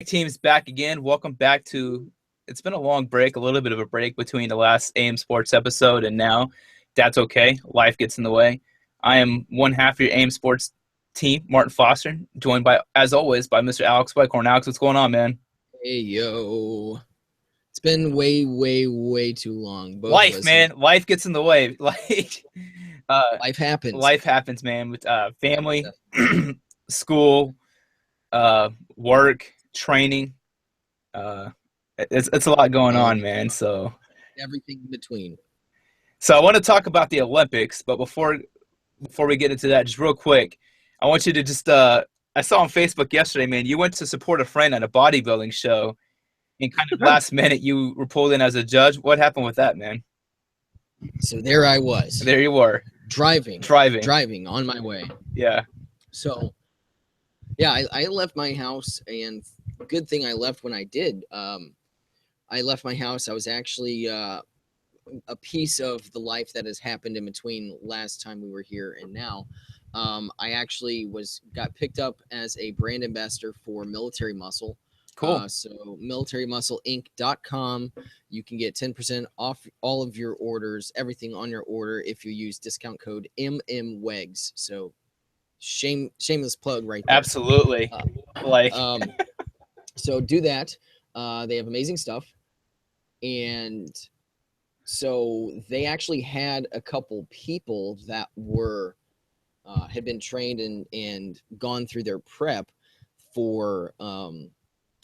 team's back again. Welcome back to, it's been a long break, a little bit of a break between the last AM Sports episode and now. That's okay. Life gets in the way. I am one half of your AM Sports team, Martin Foster, joined by, as always, by Mr. Alex Whitecorn. Alex, what's going on, man? Hey, yo. It's been way too long. Life, man. Life gets in the way. Life happens. Life happens, man, with family, school, work, training. It's a lot going on, man. So everything in between. So I want to talk about the Olympics, but before we get into that, just real quick, I want you to just I saw on Facebook yesterday, man, you went to support a friend at a bodybuilding show, and kind of last minute you were pulled in as a judge. What happened with that, man? So there I was. There you were. Driving on my way. Yeah. So, yeah, I left my house, and good thing I left when I did. I left my house. I was actually a piece of the life that has happened in between last time we were here and now. I actually got picked up as a brand ambassador for Military Muscle. Cool. So militarymuscleinc.com. You can get 10% off all of your orders, everything on your order, if you use discount code MMWEGS. So shameless plug right there. Absolutely. So do that. They have amazing stuff. And so they actually had a couple people that were had been trained and gone through their prep for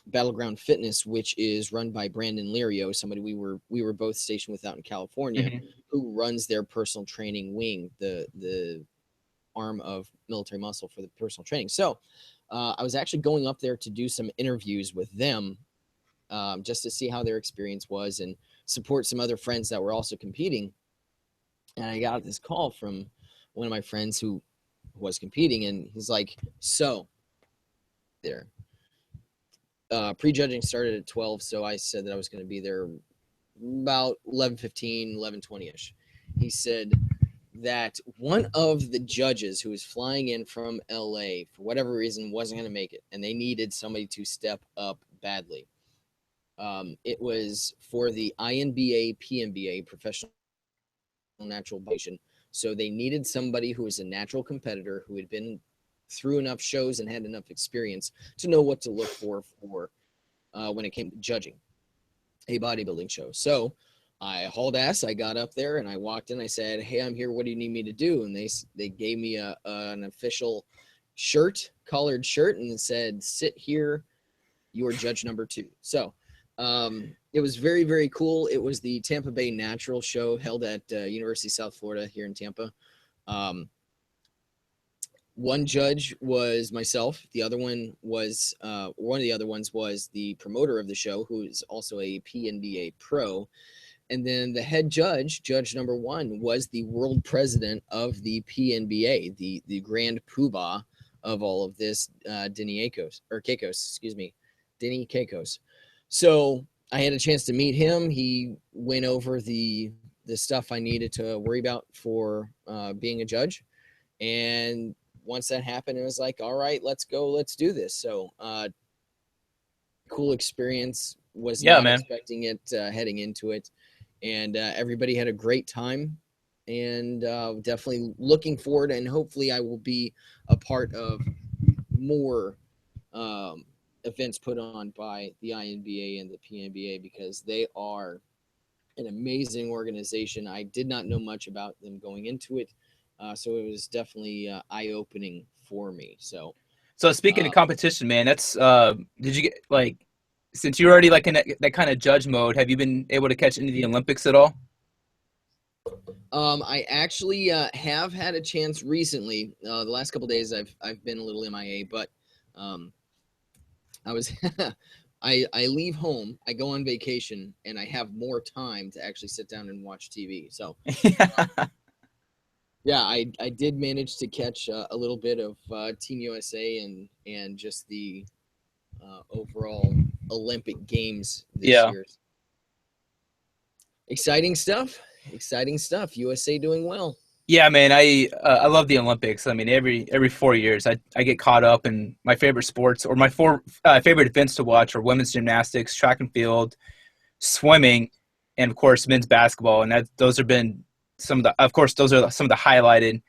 Battleground Fitness, which is run by Brandon Lirio, somebody we were both stationed with out in California, who runs their personal training wing, the arm of Military Muscle for the personal training. So I was actually going up there to do some interviews with them, just to see how their experience was and support some other friends that were also competing. And I got this call from one of my friends who was competing, and he's like, so there. Prejudging started at 12, so I said that I was going to be there about 11:15, 11:20ish. He said that one of the judges who was flying in from LA for whatever reason wasn't going to make it, and they needed somebody to step up badly. It was for the INBA, PNBA, Professional Natural Bodybuilding. So they needed somebody who was a natural competitor who had been through enough shows and had enough experience to know what to look for when it came to judging a bodybuilding show. So I hauled ass. I got up there and I walked in. I said, "Hey, I'm here. What do you need me to do?" And they gave me an official shirt, collared shirt, and it said, "Sit here. You are judge number 2." So it was very, very cool. It was the Tampa Bay Natural Show held at University of South Florida here in Tampa. One judge was myself. The other one was one of the other ones was the promoter of the show, who is also a PNBA pro. And then the head judge, judge number 1, was the world president of the PNBA, the grand poobah of all of this, Denny Kakos. So I had a chance to meet him. He went over the stuff I needed to worry about for being a judge. And once that happened, it was like, all right, let's go. Let's do this. So cool experience. Was not expecting it heading into it. And everybody had a great time. And definitely looking forward. And hopefully I will be a part of more events put on by the INBA and the PNBA, because they are an amazing organization. I did not know much about them going into it, so it was definitely eye-opening for me. So speaking of competition, man, that's did you get, like, since you're already like in that kind of judge mode, have you been able to catch any of the Olympics at all? I actually have had a chance recently. The last couple of days I've been a little MIA, but I was I leave home, I go on vacation, and I have more time to actually sit down and watch TV. So yeah, I did manage to catch a little bit of Team USA and just the overall Olympic Games this year. Exciting stuff. USA doing well. Yeah, man, I love the Olympics. I mean, every 4 years, I get caught up in my favorite sports or my four favorite events to watch are women's gymnastics, track and field, swimming, and of course men's basketball. And those have been of course, those are some of the highlighted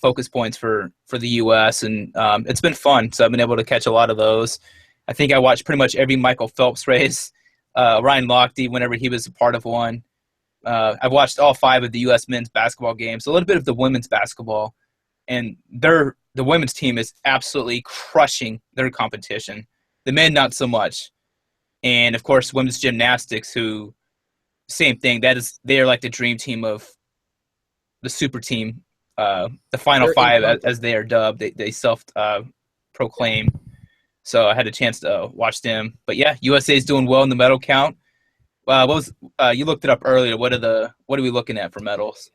focus points for the U.S. and it's been fun. So I've been able to catch a lot of those. I think I watched pretty much every Michael Phelps race, Ryan Lochte whenever he was a part of one. I've watched all five of the U.S. men's basketball games, a little bit of the women's basketball, and the women's team is absolutely crushing their competition. The men not so much, and of course women's gymnastics, who same thing. They are like the dream team of the super team, the final They're five incomparable. as they are dubbed. They self proclaim. So I had a chance to watch them. But yeah, USA is doing well in the medal count. What was you looked it up earlier? What are we looking at for medals?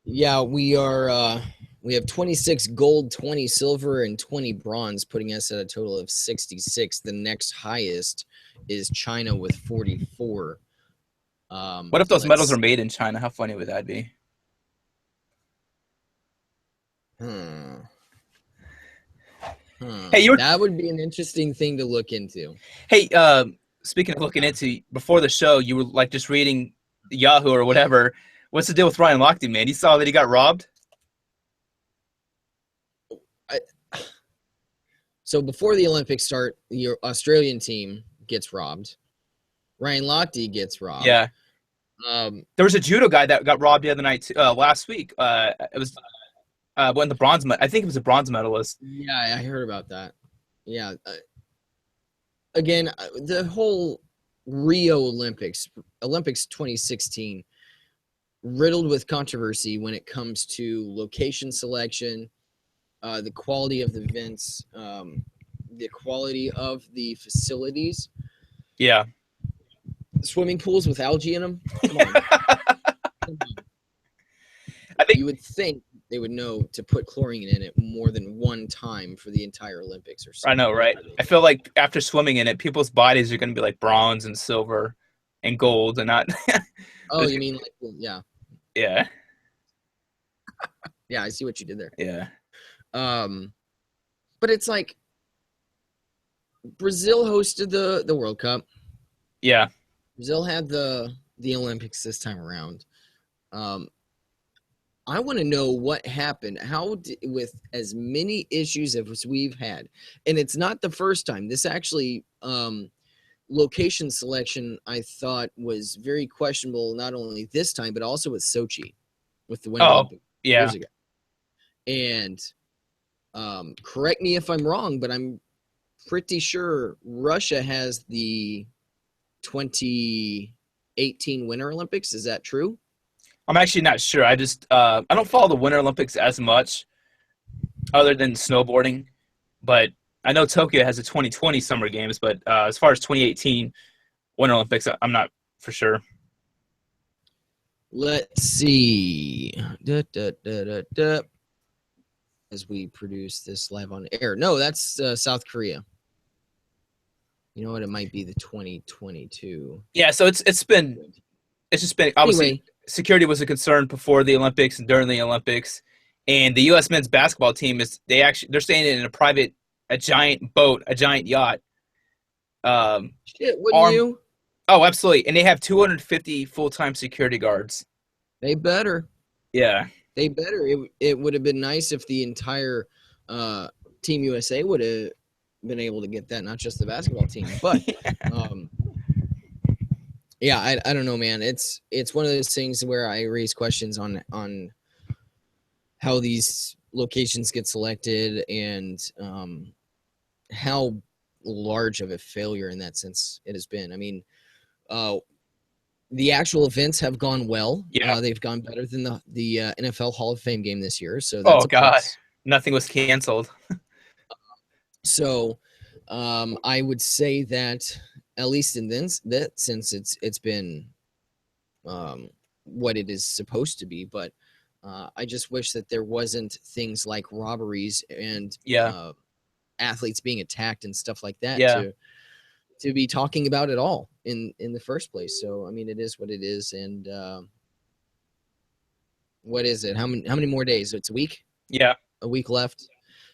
Yeah, we are. We have 26 gold, 20 silver, and 20 bronze, putting us at a total of 66. The next highest is China with 44. What if those medals are Let's. made in China? How funny would that be? Hmm, Hey, you were that would be an interesting thing to look into. hey. Speaking of looking into before the show, you were like just reading Yahoo or whatever. What's the deal with Ryan Lochte, man? You saw that he got robbed. I, so before the Olympics start, your Australian team gets robbed. Ryan Lochte gets robbed. Yeah, Um, there was a judo guy that got robbed the other night, last week. It was when the I think it was a bronze medalist. yeah, I heard about that. Yeah. Again, the whole Rio Olympics 2016, riddled with controversy when it comes to location selection, the quality of the events, the quality of the facilities, Yeah, swimming pools with algae in them. Come on. I think You would think they would know to put chlorine in it more than one time for the entire Olympics or I something. know, right? I feel like after swimming in it, people's bodies are going to be like bronze and silver and gold, and not. Oh, you mean like, yeah, Yeah, yeah, I see what you did there. yeah, Um, but it's like Brazil hosted the World Cup. yeah. Brazil had the Olympics this time around. Um, I want to know what happened. With as many issues as we've had, and it's not the first time. This actually, location selection, I thought was very questionable. Not only this time, but also with Sochi, with the Winter Oh, Olympics yeah. years ago. And correct me if I'm wrong, but I'm pretty sure Russia has the 2018 Winter Olympics. Is that true? I'm actually not sure. I don't follow the Winter Olympics as much, other than snowboarding. But I know Tokyo has the 2020 Summer Games. But as far as 2018 Winter Olympics, I'm not for sure. Let's see. Da, da, da, da, da. As we produce this live on air. No, that's South Korea. You know what? It might be the 2022. Yeah, so it's just been obviously Anyway, security was a concern before the Olympics and during the Olympics, and the U.S. men's basketball team they're staying in a giant boat, a giant yacht, shit, wouldn't armed. you? Oh, absolutely, and they have 250 full-time security guards. They better. Yeah, They better. It would have been nice if the entire uh, Team USA would have been able to get that, not just the basketball team. But um, yeah, I don't know, man. It's one of those things where I raise questions on how these locations get selected and how large of a failure in that sense it has been. I mean, uh, the actual events have gone well. yeah. They've gone better than the NFL Hall of Fame game this year, so Oh that's a God, plus. nothing was canceled. So I would say that at least in this that since it's been um, what it is supposed to be, but I just wish that there wasn't things like robberies and Yeah, athletes being attacked and stuff like that yeah. to be talking about at all in the first place. So I mean, it is what it is, and what is it? How many more days? It's a week? Yeah. A week left.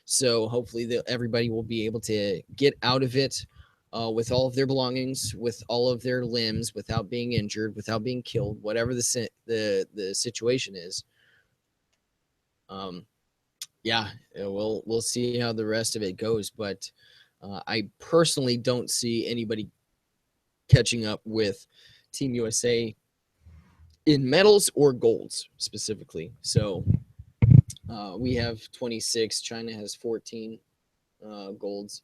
So hopefully everybody will be able to get out of it with all of their belongings, with all of their limbs, without being injured, without being killed, whatever the situation is. Yeah, we'll see how the rest of it goes, but I personally don't see anybody catching up with Team USA in medals or golds specifically. So we have 26. China has 14 golds,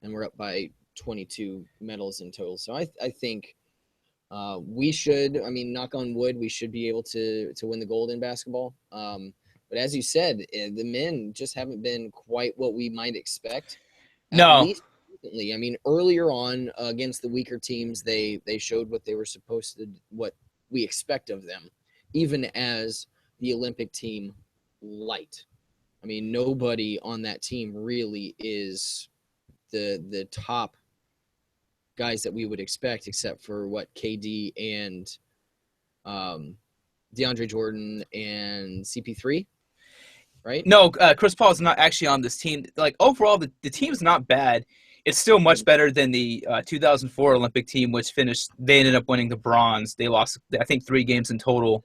and we're up by 22 medals in total. So I think we should. I mean, knock on wood, we should be able to win the gold in basketball. But as you said, the men just haven't been quite what we might expect. At No. least recently. I mean, earlier on against the weaker teams, they showed what they were supposed to, what we expect of them, even as the Olympic team light. I mean, nobody on that team really is the top guys that we would expect, except for what KD and DeAndre Jordan and CP3, right? No, Chris Paul is not actually on this team. Like overall, the team's not bad. It's still much better than the 2004 Olympic team, which finished. They ended up winning the bronze. They lost, I think, 3 games in total,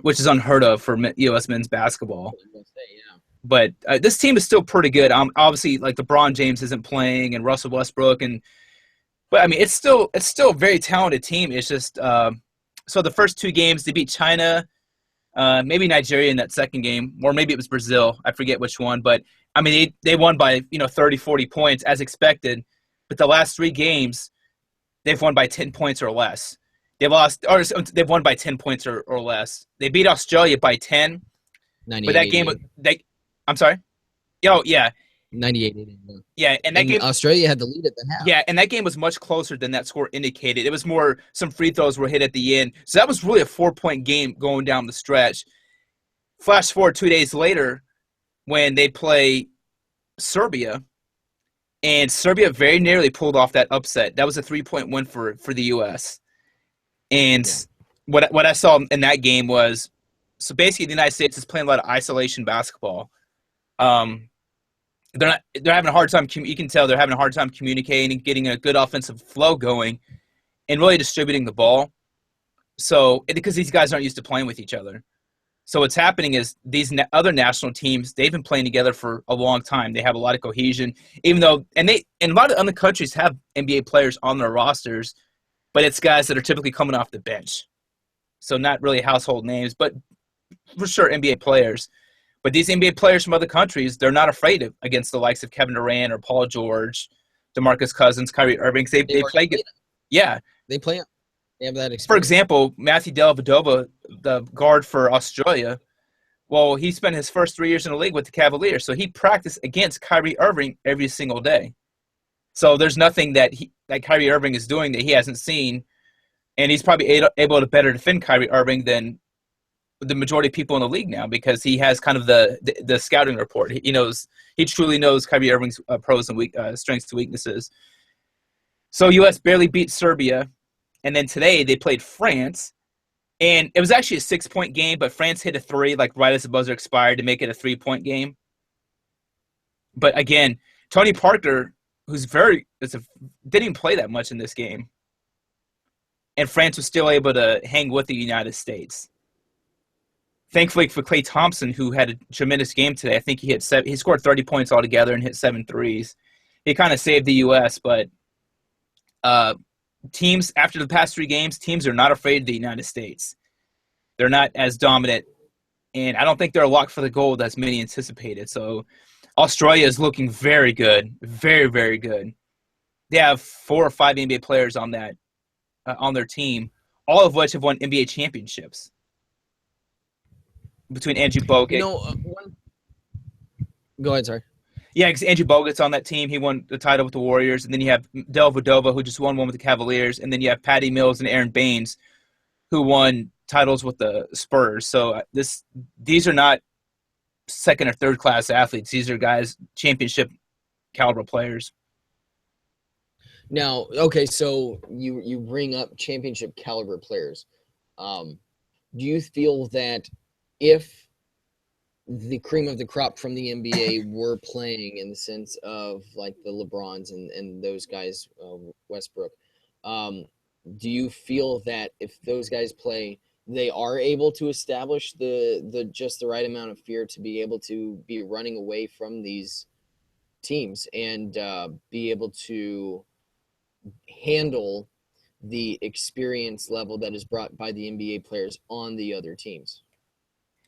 which is unheard of for U.S. men's basketball. But this team is still pretty good. Obviously, like LeBron James isn't playing, and Russell Westbrook, but I mean, it's still a very talented team. It's just so the first 2 games they beat China. Maybe Nigeria in that second game, or maybe it was Brazil. I forget which one. But, I mean, they won by, 30, 40 points as expected. But the last 3 games, they've won by 10 points or less. They've won by 10 points or less. They beat Australia by 10. But that game, I'm sorry? Oh, yeah. 98. Yeah, and that game Australia had the lead at the half. Yeah, and that game was much closer than that score indicated. It was more some free throws were hit at the end. So that was really a 4-point game going down the stretch. Flash forward 2 days later when they play Serbia, and Serbia very nearly pulled off that upset. That was a 3-point win for the U.S. And what I saw in that game was, so basically the United States is playing a lot of isolation basketball. They're having a hard time. You can tell they're having a hard time communicating, getting a good offensive flow going, and really distributing the ball. So because these guys aren't used to playing with each other, so what's happening is these other national teams, they've been playing together for a long time. They have a lot of cohesion, even though and a lot of other countries have NBA players on their rosters, but it's guys that are typically coming off the bench, so not really household names, but for sure NBA players. But these NBA players from other countries, they're not afraid of against the likes of Kevin Durant or Paul George, DeMarcus Cousins, Kyrie Irving. They play good. Yeah. They play. They have that experience. For example, Matthew Dellavedova, the guard for Australia, well, he spent his first 3 years in the league with the Cavaliers, so he practiced against Kyrie Irving every single day. So there's nothing that Kyrie Irving is doing that he hasn't seen, and he's probably able to better defend Kyrie Irving than the majority of people in the league now, because he has kind of the scouting report. He truly knows Kyrie Irving's pros and strengths to weaknesses. So U.S. barely beat Serbia, and then today they played France, and it was actually a 6-point game, but France hit a 3 like right as the buzzer expired to make it a 3-point game. But again, Tony Parker, didn't even play that much in this game, and France was still able to hang with the United States. Thankfully for Klay Thompson, who had a tremendous game today, I think he scored 30 points altogether and hit 7 threes. He kind of saved the U.S., but teams, after the past 3 games, teams are not afraid of the United States. They're not as dominant, and I don't think they're locked for the gold as many anticipated. So Australia is looking very good, very, very good. They have 4 or 5 NBA players on their team, all of which have won NBA championships. Between Andrew Bogut. Go ahead, sorry. Yeah, because Andrew Bogut's on that team. He won the title with the Warriors. And then you have Dellavedova, who just won one with the Cavaliers. And then you have Patty Mills and Aaron Baines, who won titles with the Spurs. So these are not second or third class athletes. These are guys, championship caliber players. Now, okay, so you bring up championship caliber players. Do you feel that if the cream of the crop from the NBA were playing in the sense of like the LeBrons and those guys, Westbrook, do you feel that if those guys play, they are able to establish the just the right amount of fear to be able to be running away from these teams and be able to handle the experience level that is brought by the NBA players on the other teams?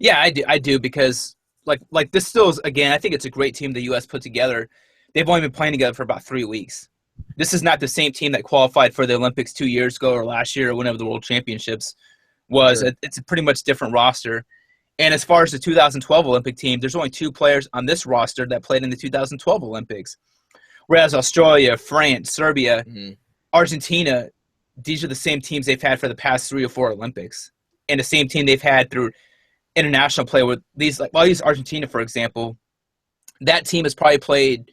Yeah, I do because like this still is, again, I think it's a great team the U.S. put together. They've only been playing together for about 3 weeks. This is not the same team that qualified for the Olympics 2 years ago or last year or whenever the World Championships was. Sure. It's a pretty much different roster. And as far as the 2012 Olympic team, there's only 2 players on this roster that played in the 2012 Olympics. Whereas Australia, France, Serbia, Argentina, these are the same teams they've had for the past 3 or 4 Olympics. And the same team they've had through international play with these, like, well, use Argentina, for example. That team has probably played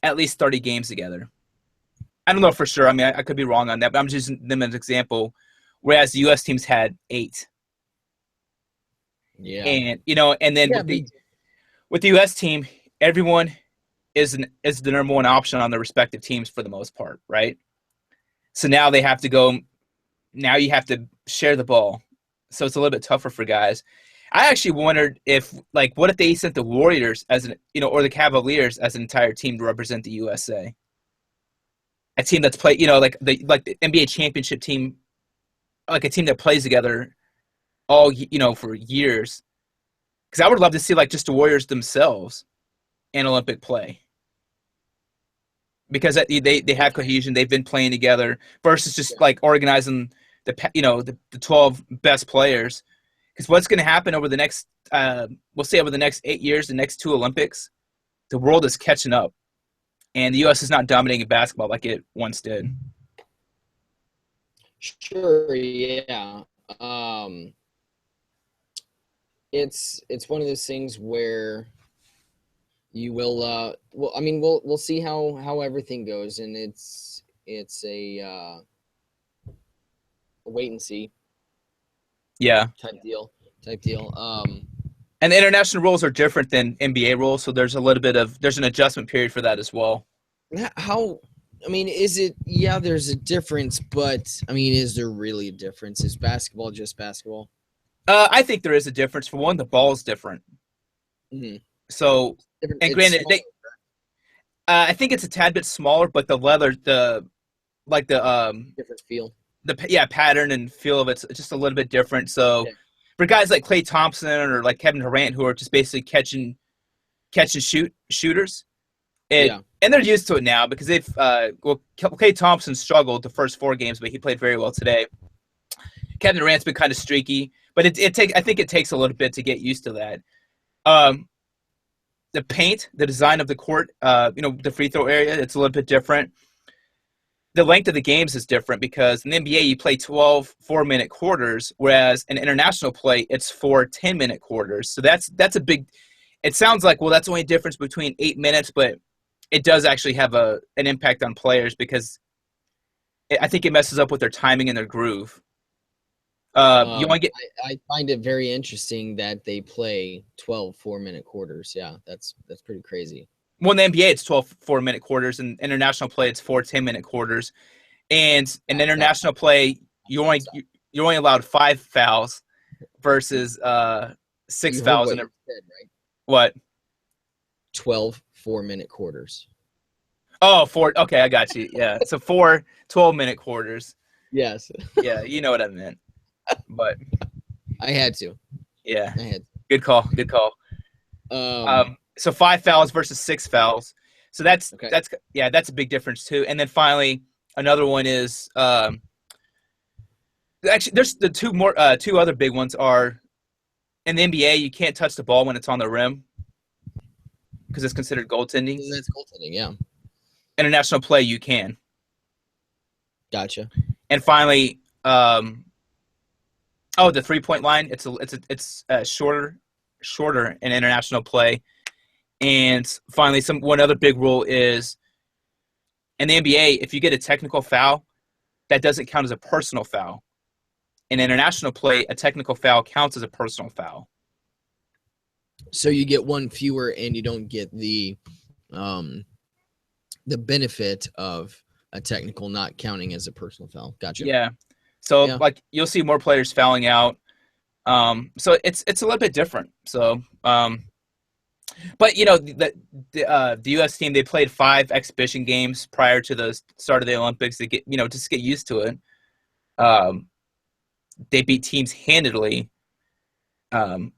at least 30 games together. I don't know for sure. I mean, I could be wrong on that, but I'm just using them as an example. Whereas the U.S. teams had 8. Yeah. And, and then with the U.S. team, everyone is the number one option on their respective teams for the most part, right? So now they have to go. Now you have to share the ball. So it's a little bit tougher for guys. I actually wondered if, like, what if they sent the Warriors or the Cavaliers as an entire team to represent the USA? A team that's played, like the NBA championship team, like a team that plays together all, for years. Because I would love to see, like, just the Warriors themselves in Olympic play. Because they have cohesion, they've been playing together versus just like organizing the 12 best players. Because what's going to happen over the next, we'll say over the next 8 years, the next 2 Olympics, the world is catching up, and the U.S. is not dominating basketball like it once did. Sure, yeah. It's one of those things where you will we'll see how everything goes, and it's a wait and see. Yeah. Type deal. And the international rules are different than NBA rules, so there's an adjustment period for that as well. Is it? Yeah, there's a difference, but is there really a difference? Is basketball just basketball? I think there is a difference. For one, the ball is different. Mm-hmm. So, and granted, I think it's a tad bit smaller, but the leather, different feel. The pattern and feel of it's just a little bit different. So, for guys like Klay Thompson or like Kevin Durant, who are just basically catching shooters, and they're used to it now because Klay Thompson struggled the first 4 games, but he played very well today. Kevin Durant's been kind of streaky, but I think it takes a little bit to get used to that. The paint, the design of the court, the free throw area, it's a little bit different. The length of the games is different because in the NBA you play 12 4-minute quarters, whereas in international play it's 4 10-minute quarters. So that's a big. It sounds like, well, that's only a difference between 8 minutes, but it does actually have an impact on players because I think it messes up with their timing and their groove. I find it very interesting that they play 12 4-minute quarters. Yeah, that's pretty crazy. Well, in the NBA, it's 12 4-minute quarters, and international play, it's 4 10-minute quarters. And in international play, you're only allowed 5 fouls versus 6 fouls. Right? What? 12 4-minute quarters. Oh, 4. Okay, I got you. Yeah, so 4 12-minute quarters. Yes. Yeah, you know what I meant. But I had to. Yeah. Good call. So 5 fouls versus 6 fouls. So that's a big difference too. And then finally, another one is actually there's the two other big ones are in the NBA you can't touch the ball when it's on the rim because it's considered goaltending. That's goaltending, yeah. International play you can. Gotcha. And finally, the 3-point line it's shorter in international play. And finally, one other big rule is in the NBA, if you get a technical foul, that doesn't count as a personal foul. In international play, a technical foul counts as a personal foul. So you get one fewer, and you don't get the benefit of a technical not counting as a personal foul. Gotcha. Yeah. So Yeah. like you'll see more players fouling out. So it's a little bit different. So but the U.S. team, they played 5 exhibition games prior to the start of the Olympics to get just get used to it. They beat teams handedly during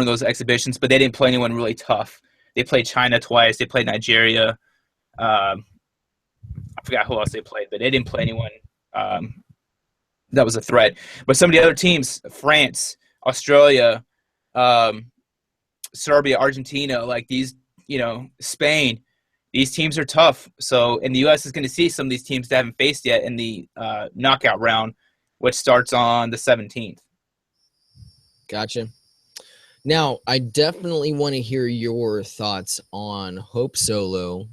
those exhibitions, but they didn't play anyone really tough. They played China twice. They played Nigeria. I forgot who else they played, but they didn't play anyone that was a threat. But some of the other teams, France, Australia, Serbia, Argentina, like these, Spain, these teams are tough. So, and the U.S. is going to see some of these teams they haven't faced yet in the knockout round, which starts on the 17th. Gotcha. Now, I definitely want to hear your thoughts on Hope Solo,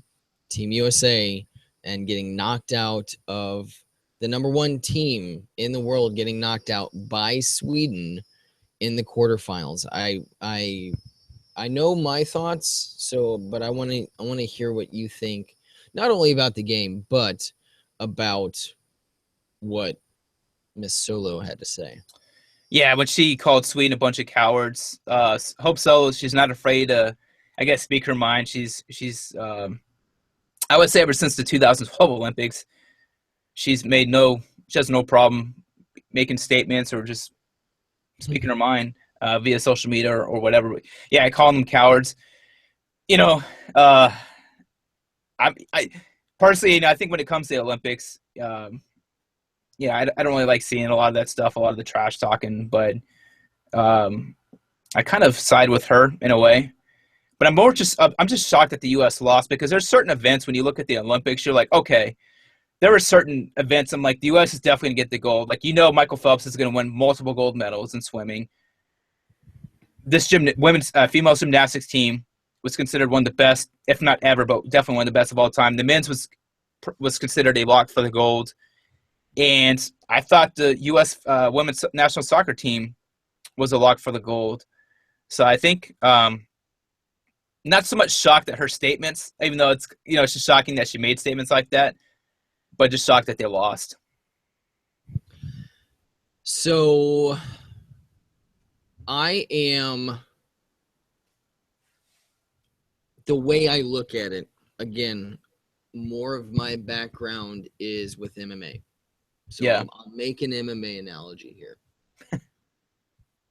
Team USA, and getting knocked out of the number 1 team in the world, getting knocked out by Sweden in the quarterfinals. I know my thoughts, but I want to hear what you think, not only about the game, but about what Miss Solo had to say. Yeah, when she called Sweden a bunch of cowards, Hope Solo, she's not afraid to, I guess, speak her mind. She's I would say ever since the 2012 Olympics, she has no problem making statements or just speaking her mind via social media or whatever. Yeah, I call them cowards. I personally, I think when it comes to the Olympics, I don't really like seeing a lot of that stuff, a lot of the trash talking, but I kind of side with her in a way. But I'm just shocked that the U.S. lost, because there's certain events when you look at the Olympics, you're like, okay, there were certain events I'm like, the U.S. is definitely going to get the gold. Like, Michael Phelps is going to win multiple gold medals in swimming. This women's female gymnastics team was considered one of the best, if not ever, but definitely one of the best of all time. The men's was considered a lock for the gold. And I thought the U.S. Women's national soccer team was a lock for the gold. So I think not so much shocked at her statements, even though it's just shocking that she made statements like that, but just shocked that they lost. So the way I look at it, again, more of my background is with MMA. So Yeah. I'll make an MMA analogy here.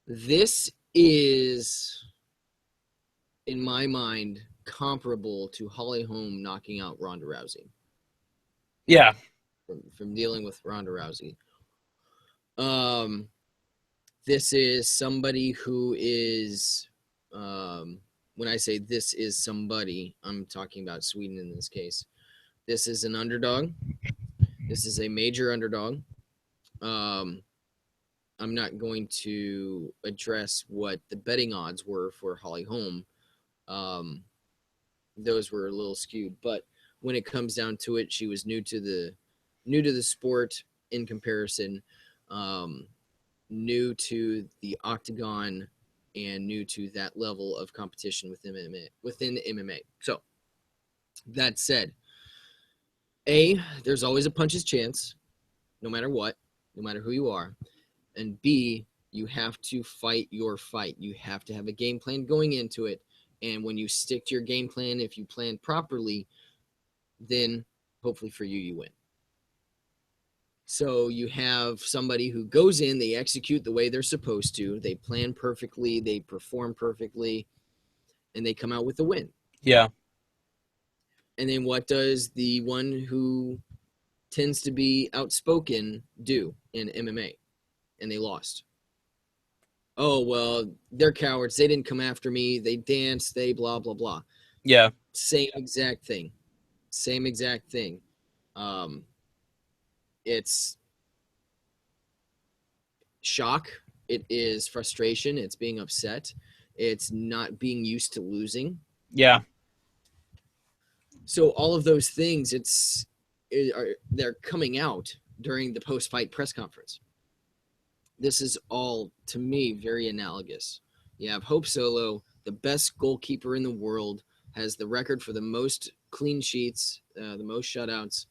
This is, in my mind, comparable to Holly Holm knocking out Ronda Rousey. Yeah. From dealing with Ronda Rousey. This is somebody who is, when I say this is somebody, I'm talking about Sweden in this case. This is an underdog. This is a major underdog. I'm not going to address what the betting odds were for Holly Holm. Those were a little skewed, but when it comes down to it, she was new to the sport in comparison, new to the octagon, and new to that level of competition within MMA. So that said, there's always a puncher's chance, no matter what, no matter who you are. And B, you have to fight your fight. You have to have a game plan going into it. And when you stick to your game plan, if you plan properly, then hopefully for you, you win. So you have somebody who goes in, they execute the way they're supposed to, they plan perfectly, they perform perfectly, and they come out with a win. Yeah. And then what does the one who tends to be outspoken do in MMA? And they lost. Oh, well, they're cowards. They didn't come after me. They danced. They blah, blah, blah. Yeah. Same exact thing. It's shock. It is frustration. It's being upset. It's not being used to losing. Yeah. So all of those things, they're coming out during the post-fight press conference. This is all, to me, very analogous. You have Hope Solo the best goalkeeper in the world, has the record for the most clean sheets, the most shutouts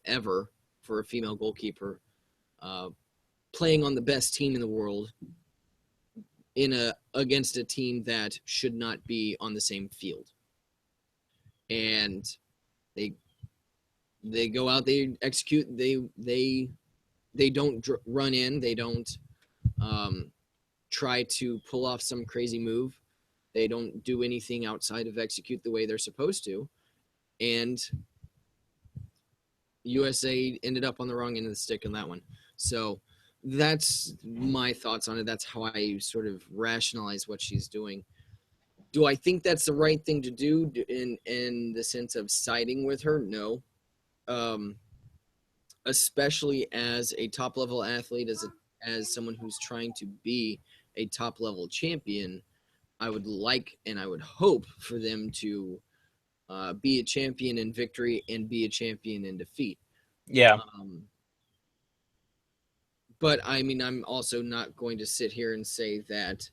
ever for a female goalkeeper, playing on the best team in the world against a team that should not be on the same field. And they go out, they execute, they don't run in, they don't try to pull off some crazy move. They don't do anything outside of execute the way they're supposed to. And USA ended up on the wrong end of the stick on that one. So that's my thoughts on it. That's how I sort of rationalize what she's doing. Do I think that's the right thing to do in the sense of siding with her? No. Especially as a top-level athlete, as someone who's trying to be a top-level champion, I would like and I would hope for them to be a champion in victory and be a champion in defeat. Yeah. But, I mean, I'm also not going to sit here and say that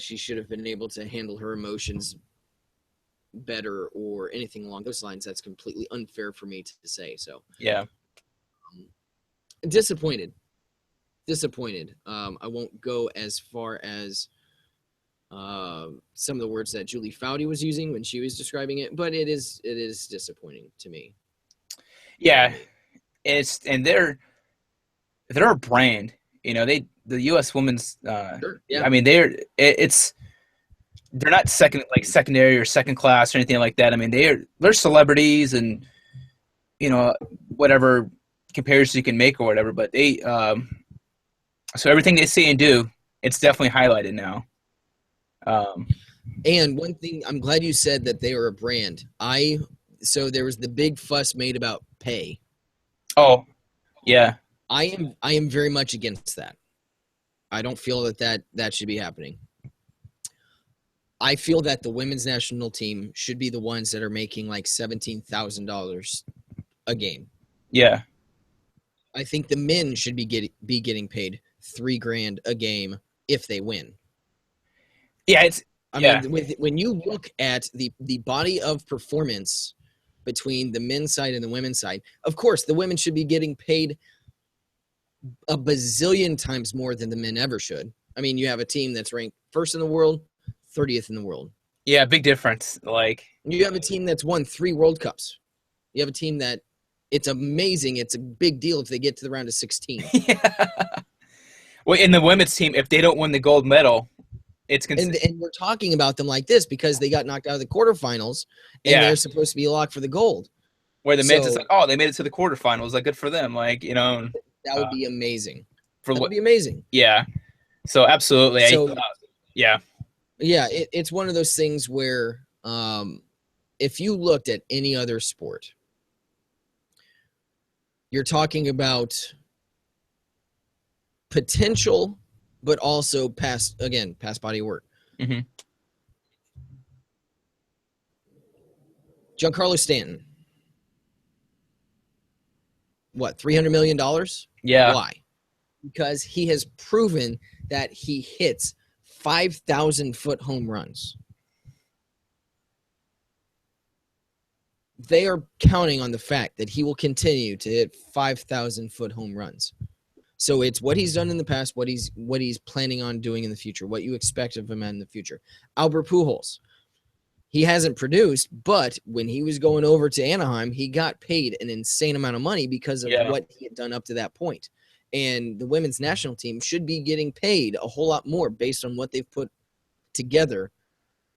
she should have been able to handle her emotions better or anything along those lines. That's completely unfair for me to say. So, yeah. Disappointed. I won't go as far as some of the words that Julie Foudy was using when she was describing it, but it is disappointing to me. Yeah, they're a brand. You know, the U.S. women's. Sure, yeah. I mean, they're not secondary or second class or anything like that. I mean, they're celebrities and whatever comparison you can make or whatever. But they so everything they say and do, it's definitely highlighted now. And one thing, I'm glad you said that they are a brand. So there was the big fuss made about pay. Oh, yeah. I am very much against that. I don't feel that should be happening. I feel that the women's national team should be the ones that are making like $17,000 a game. Yeah. I think the men should be getting paid $3,000 a game if they win. Yeah, I mean, when you look at the body of performance between the men's side and the women's side, of course, the women should be getting paid a bazillion times more than the men ever should. I mean, you have a team that's ranked first in the world, 30th in the world. Yeah, big difference. Like, you have a team that's won 3 World Cups. You have a team that it's amazing. It's a big deal if they get to the round of 16. Yeah. Well, in the women's team, if they don't win the gold medal, it's and we're talking about them like this because they got knocked out of the quarterfinals, and they're supposed to be locked for the gold. Where the men's is like, oh, they made it to the quarterfinals. Like, good for them. Like, that would be amazing. That would be amazing. Yeah. So absolutely. Yeah. Yeah, it's one of those things where if you looked at any other sport, you're talking about potential, but also past body of work. Mm-hmm. Giancarlo Stanton. What, $300 million? Yeah. Why? Because he has proven that he hits 5,000-foot home runs. They are counting on the fact that he will continue to hit 5,000-foot home runs. So it's what he's done in the past, what he's planning on doing in the future, what you expect of him in the future. Albert Pujols. He hasn't produced, but when he was going over to Anaheim, he got paid an insane amount of money because of what he had done up to that point. And the women's national team should be getting paid a whole lot more based on what they've put together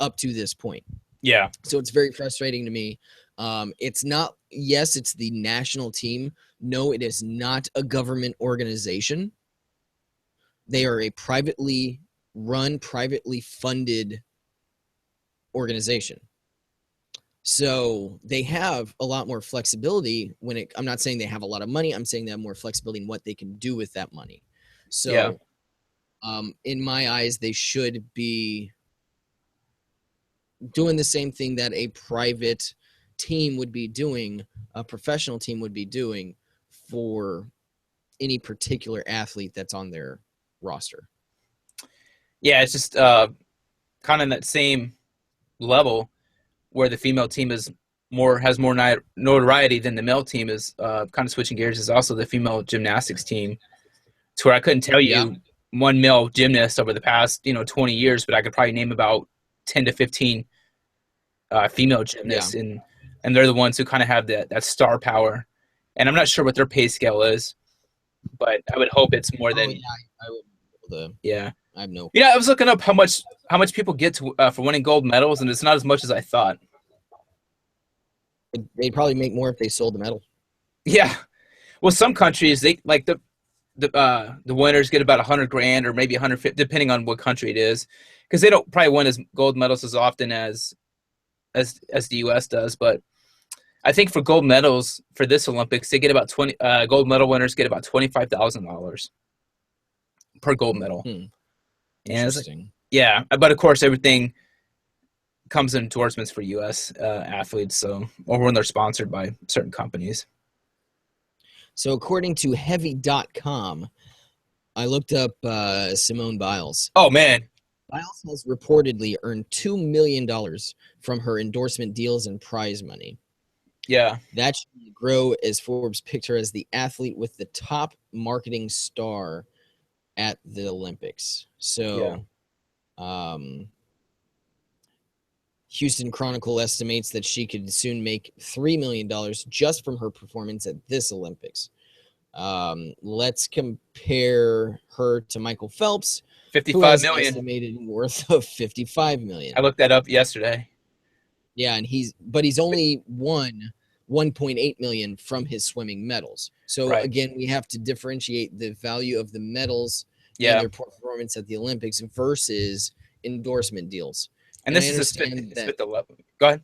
up to this point. Yeah. So it's very frustrating to me. It's not, yes, it's the national team. No, it is not a government organization. They are a privately run, privately funded organization. So they have a lot more flexibility I'm not saying they have a lot of money. I'm saying they have more flexibility in what they can do with that money. So in my eyes, they should be doing the same thing that a private team would be doing, a professional team would be doing for any particular athlete that's on their roster. Yeah, it's just kind of that same level where the female team has more notoriety than the male team is kind of switching gears is also the female gymnastics team, to where I couldn't tell Yeah. you one male gymnast over the past 20 years, but I could probably name about 10 to 15 female gymnasts, and they're the ones who kind of have that star power. And I'm not sure what their pay scale is, but I would hope it's more than I would be able to. yeah. I have no. I was looking up how much people get to for winning gold medals, and it's not as much as I thought. They'd probably make more if they sold the medal. Yeah, well, some countries they like the winners get about $100,000 or maybe 150, depending on what country it is, because they don't probably win as gold medals as often as the U.S. does. But I think for gold medals for this Olympics, they get about gold medal winners get about $25,000 per gold medal. Interesting. Yeah, but of course everything comes in endorsements for U.S. Athletes, or when they're sponsored by certain companies. So according to Heavy.com, I looked up Simone Biles. Oh, man. Biles has reportedly earned $2 million from her endorsement deals and prize money. Yeah. That should grow as Forbes picked her as the athlete with the top marketing star at the Olympics. So, Houston Chronicle estimates that she could soon make $3 million just from her performance at this Olympics. Let's compare her to Michael Phelps, $55 million. Estimated worth of $55 million. I looked that up yesterday. Yeah, and he's only won $1.8 million from his swimming medals. So again, we have to differentiate the value of the medals and their performance at the Olympics versus endorsement deals. And this is a spit the level. Go ahead.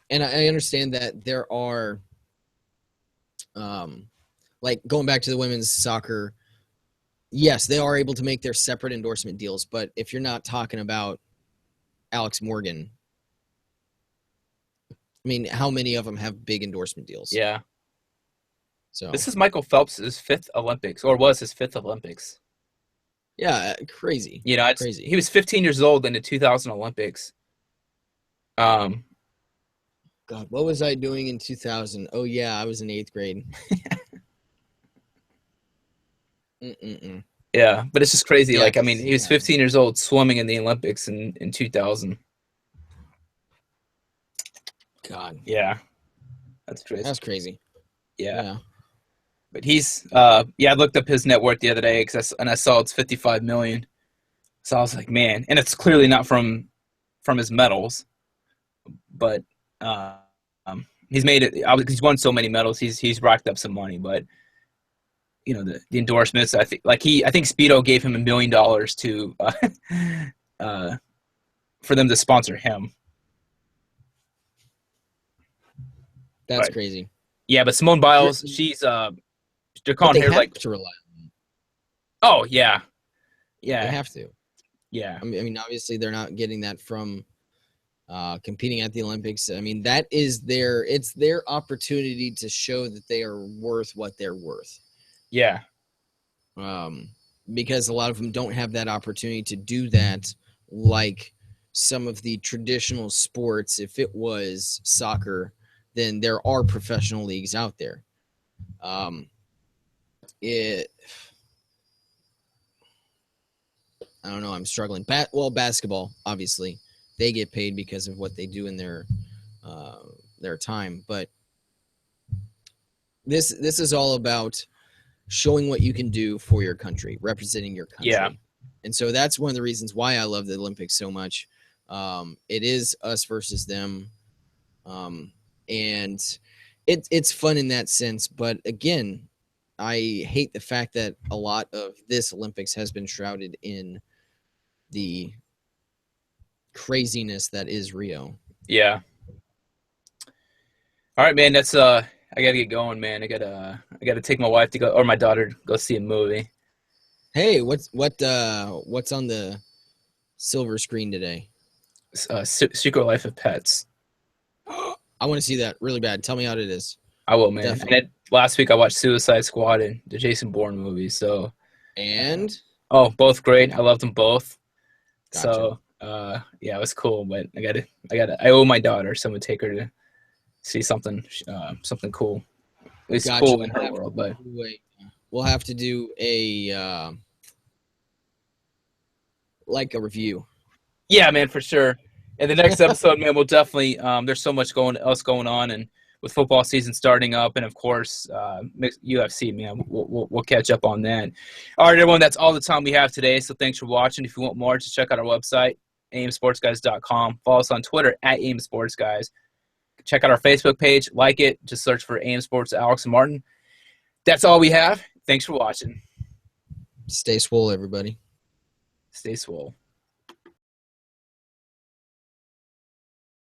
And I understand that there are, like going back to the women's soccer, yes, they are able to make their separate endorsement deals. But if you're not talking about Alex Morgan, I mean, how many of them have big endorsement deals? Yeah. So this is Michael Phelps' fifth Olympics, or was his fifth Olympics. Yeah, crazy. Crazy. He was 15 years old in the 2000 Olympics. God, what was I doing in 2000? Oh yeah, I was in 8th grade. Yeah, but it's just crazy. Yeah, he was 15 years old swimming in the Olympics in 2000. God. Yeah. That's crazy. That's crazy. Yeah. But he's I looked up his net worth the other day and I saw it's $55 million. So I was like, man, and it's clearly not from his medals, but he's made it. He's won so many medals. He's racked up some money, but the endorsements. I think Speedo gave him $1 million to for them to sponsor him. That's crazy. Yeah, but Simone Biles, she's they're calling her like to rely on. Oh yeah. They have to. Yeah. I mean, obviously they're not getting that from competing at the Olympics. I mean, it's their opportunity to show that they are worth what they're worth. Yeah. Because a lot of them don't have that opportunity to do that, like some of the traditional sports. If it was soccer, then there are professional leagues out there. I don't know. I'm struggling. Basketball, obviously, they get paid because of what they do in their time. But this is all about showing what you can do for your country, representing your country. Yeah. And so that's one of the reasons why I love the Olympics so much. It is us versus them. And it's fun in that sense. But again, I hate the fact that a lot of this Olympics has been shrouded in the craziness that is Rio. Yeah. All right, man. That's I gotta get going, man. I gotta take my wife to go, or my daughter to go see a movie. Hey, what's on the silver screen today? Secret Life of Pets. I want to see that really bad. Tell me how it is. I will, man. And last week I watched Suicide Squad and the Jason Bourne movie. So, and both great. I loved them both. Gotcha. Yeah, it was cool, but I owe my daughter, so I'm gonna take her to see something cool. It's Gotcha. cool in her world, but We'll have to do a like a review. yeah, man, for sure. In the next episode, man, we'll definitely. There's so much going on, and with football season starting up, and of course, UFC, man, we'll catch up on that. All right, everyone, that's all the time we have today. So thanks for watching. If you want more, just check out our website, aimsportsguys.com. Follow us on Twitter at aimsportsguys. Check out our Facebook page, like it. Just search for Aim Sports Alex and Martin. That's all we have. Thanks for watching. Stay swole, everybody. Stay swole.